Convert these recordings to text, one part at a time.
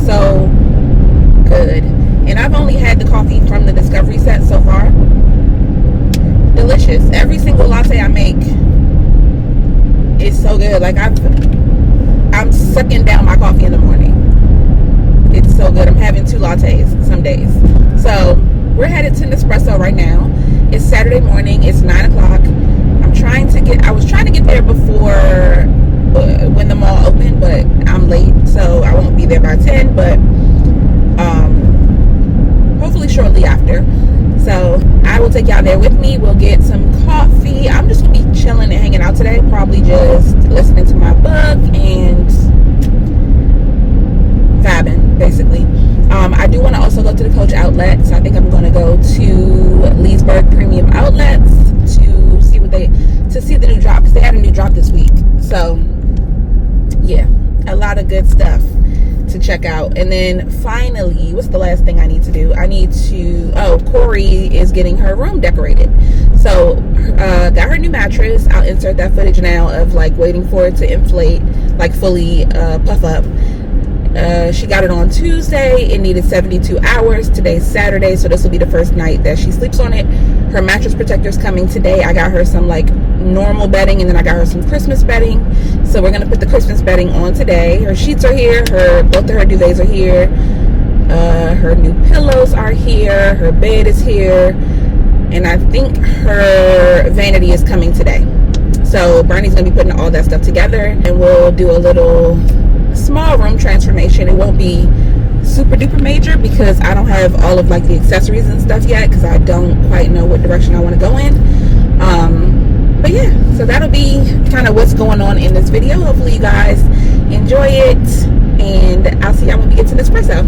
so good. And I've only had the coffee from the Discovery set so far. Delicious. Every single latte I make is so good. Like I'm sucking down my coffee in the morning. It's so good. I'm having 2 lattes some days. So we're headed to Nespresso right now. It's Saturday morning. It's 9 o'clock. I was trying to get there before when the mall opened, but I'm late, so I won't be there by 10, but hopefully shortly after. So I will take y'all there with me. We'll get some coffee. I'm just gonna be chilling and hanging out today, probably just listening to my book and vibing, basically. I do want to also go to the Coach outlet, so I think I'm going to go to Leesburg Premium Outlets to see the new drop, because they had a new drop this week. So yeah, a lot of good stuff to check out. And then finally, what's the last thing I need to do? Corey is getting her room decorated. So got her new mattress. I'll insert that footage now of like waiting for it to inflate, like fully puff up. She got it on Tuesday. It needed 72 hours. Today's Saturday, so this will be the first night that she sleeps on it. Her mattress protector is coming today. I got her some like normal bedding, and then I got her some Christmas bedding. So we're gonna put the Christmas bedding on today. Her sheets are here. Both of her duvets are here. Her new pillows are here. Her bed is here, and I think her vanity is coming today. So Bernie's gonna be putting all that stuff together, and we'll do a little small room transformation. It won't be super duper major because I don't have all of like the accessories and stuff yet, because I don't quite know what direction I want to go in. But yeah, so that'll be kind of what's going on in this video. Hopefully you guys enjoy it, and I'll see y'all when we get to Nespresso.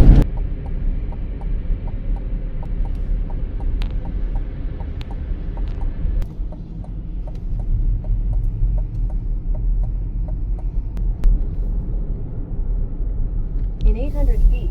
In 800 feet.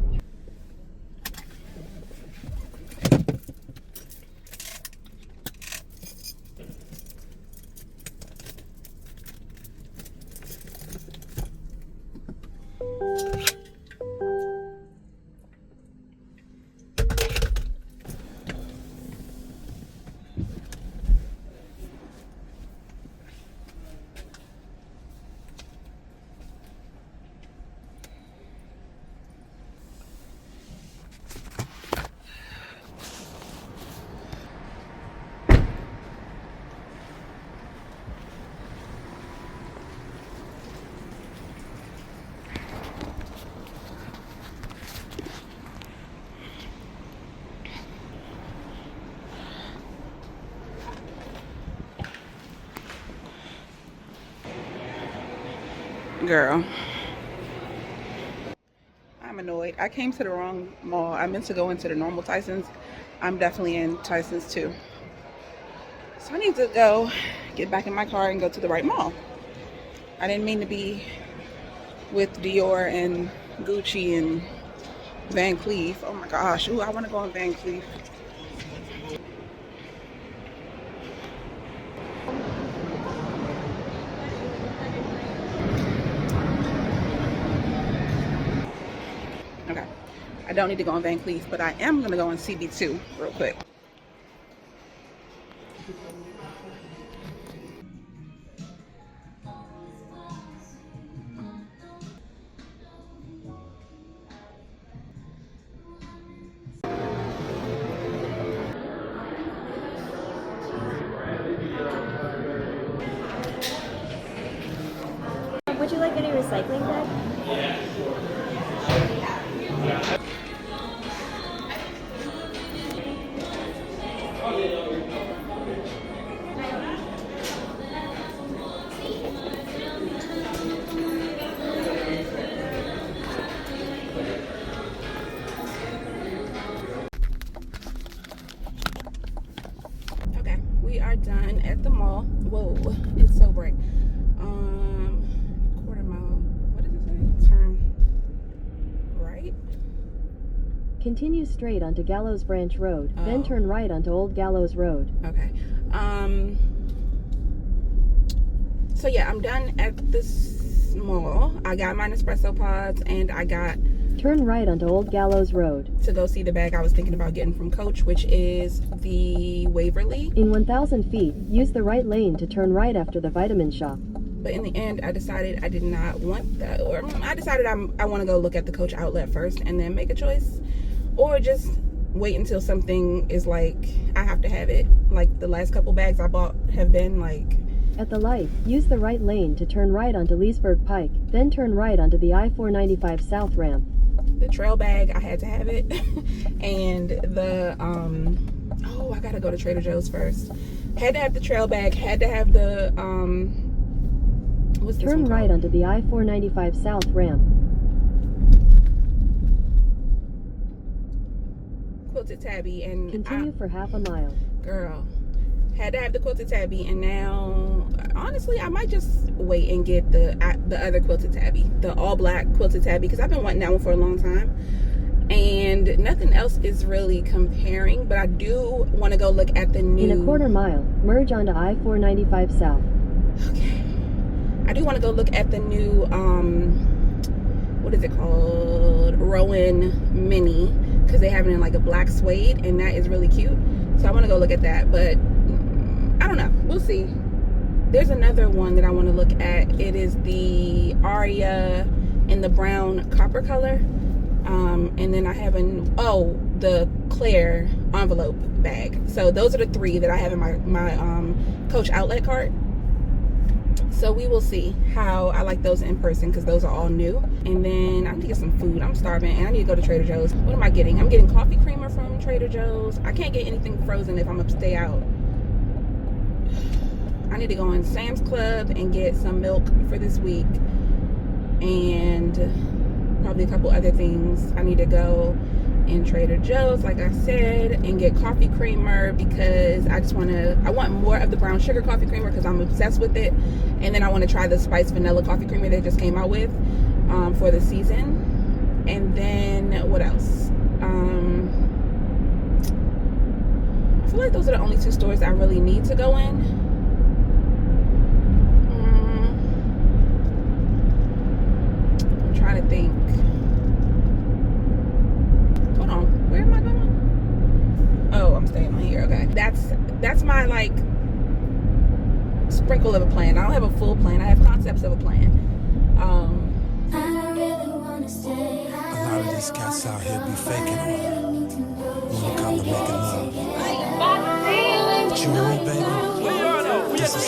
Girl, I'm annoyed. I came to the wrong mall. I meant to go into the normal Tyson's. I'm definitely in Tyson's too. So I need to go get back in my car and go to the right mall. I didn't mean to be with Dior and Gucci and Van Cleef. Oh my gosh. Ooh, I want to go on Van Cleef. Okay. I don't need to go on Van Cleef, but I am going to go on CB2 real quick. Would you like any recycling bag? Okay, we are done at the mall. Whoa, it's so bright. Quarter mile. What does it say? Turn right. Continue straight onto Gallows Branch Road, then turn right onto Old Gallows Road. Okay. So yeah, I'm done at this mall. I got my Nespresso pods and I got Turn right onto Old Gallows Road. To go see the bag I was thinking about getting from Coach, which is the Waverly. In 1,000 feet, use the right lane to turn right after the vitamin shop. But in the end, I decided I did not want that. Or I decided I want to go look at the Coach outlet first and then make a choice. Or just wait until something is like, I have to have it. Like the last couple bags I bought have been like... At the light, use the right lane to turn right onto Leesburg Pike, then turn right onto the I-495 South ramp. The trail bag, I had to have it. And the, oh, I gotta go to Trader Joe's first. Had to have the trail bag, had to have the, what's this Turn one right called? onto the I-495 South ramp. Quilted tabby, and Continue for half a mile. girl, had to have the quilted tabby, and now honestly I might just wait and get the other quilted tabby, the all black quilted tabby, because I've been wanting that one for a long time and nothing else is really comparing. But I do want to go look at the new... In a quarter mile, merge onto I-495 South. Okay, I do want to go look at the new what is it called, Rowan Mini, because they have it in like a black suede and that is really cute. So I want to go look at that, but I don't know. We'll see. There's another one that I want to look at. It is the Aria in the brown copper color. And then I have the Claire envelope bag. So those are the three that I have in my Coach outlet cart. So we will see how I like those in person, because those are all new. And then I need to get some food. I'm starving and I need to go to Trader Joe's. What am I getting? I'm getting coffee creamer from Trader Joe's. I can't get anything frozen if I'm gonna stay out. I need to go in Sam's Club and get some milk for this week. And probably a couple other things. I need to go in Trader Joe's, like I said, and get coffee creamer, because I want more of the brown sugar coffee creamer because I'm obsessed with it. And then I want to try the spiced vanilla coffee creamer they just came out with for the season. And then what else? I feel like those are the only two stores I really need to go in. I'm trying to think. Hold on, where am I going? Oh, I'm staying on here. Okay, that's my like sprinkle of a plan. I don't have a full plan. I have concepts of a plan. I really wanna stay. A lot of these cats out here be faking it. Wanna come to making love. But you know me, baby. This is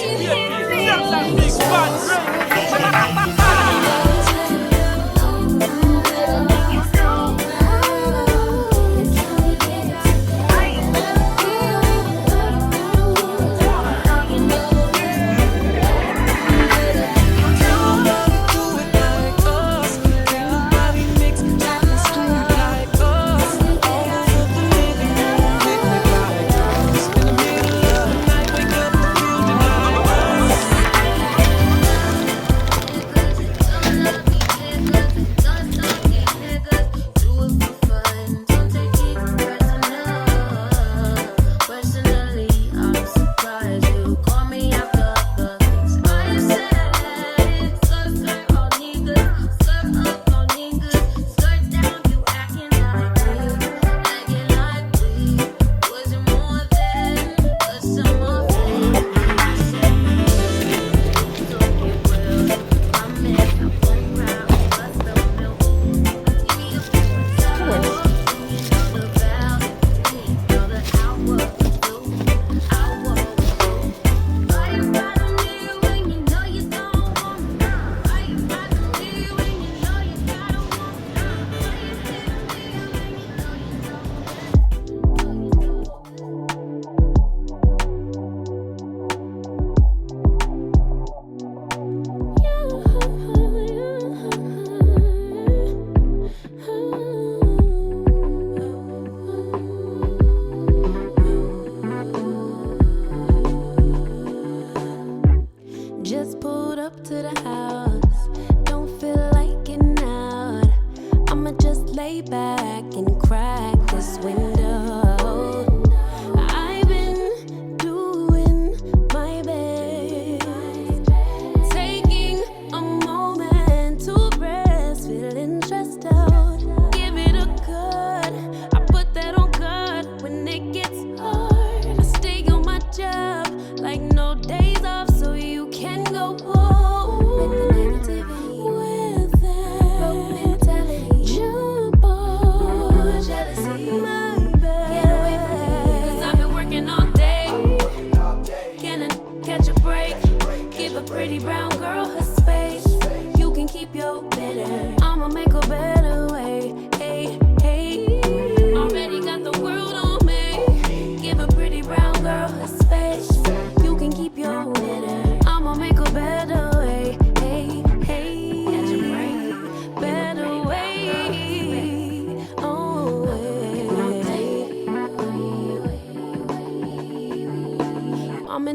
Taking a moment to rest, feeling stressed out.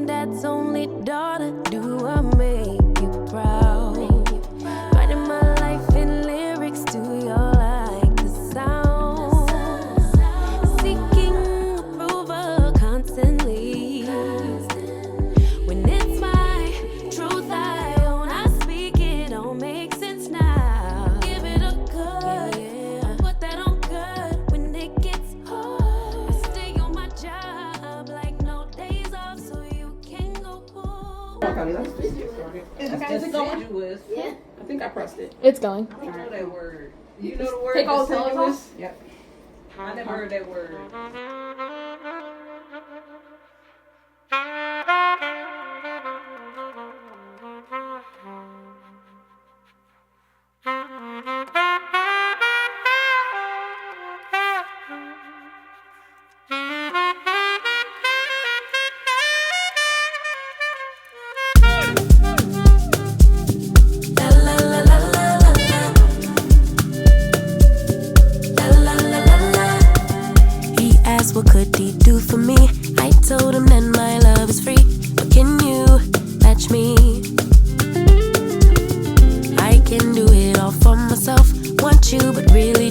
dad's only daughter, do I make you proud? Writing my life in lyrics, do you like the sound? Seeking approval constantly. When it's my truth I own, I speak it, don't make sense now. Give it a good, put that on good. When it gets hard, I stay on my job like no days off, so you can go pull. Is it going? Yeah. I think I pressed it. It's going. You know that word. You know the word. Take all the pillows off? Yep. I never heard that word. He asked what could he do for me. I told him that my love is free. But can you match me? I can do it all for myself. Want you, but really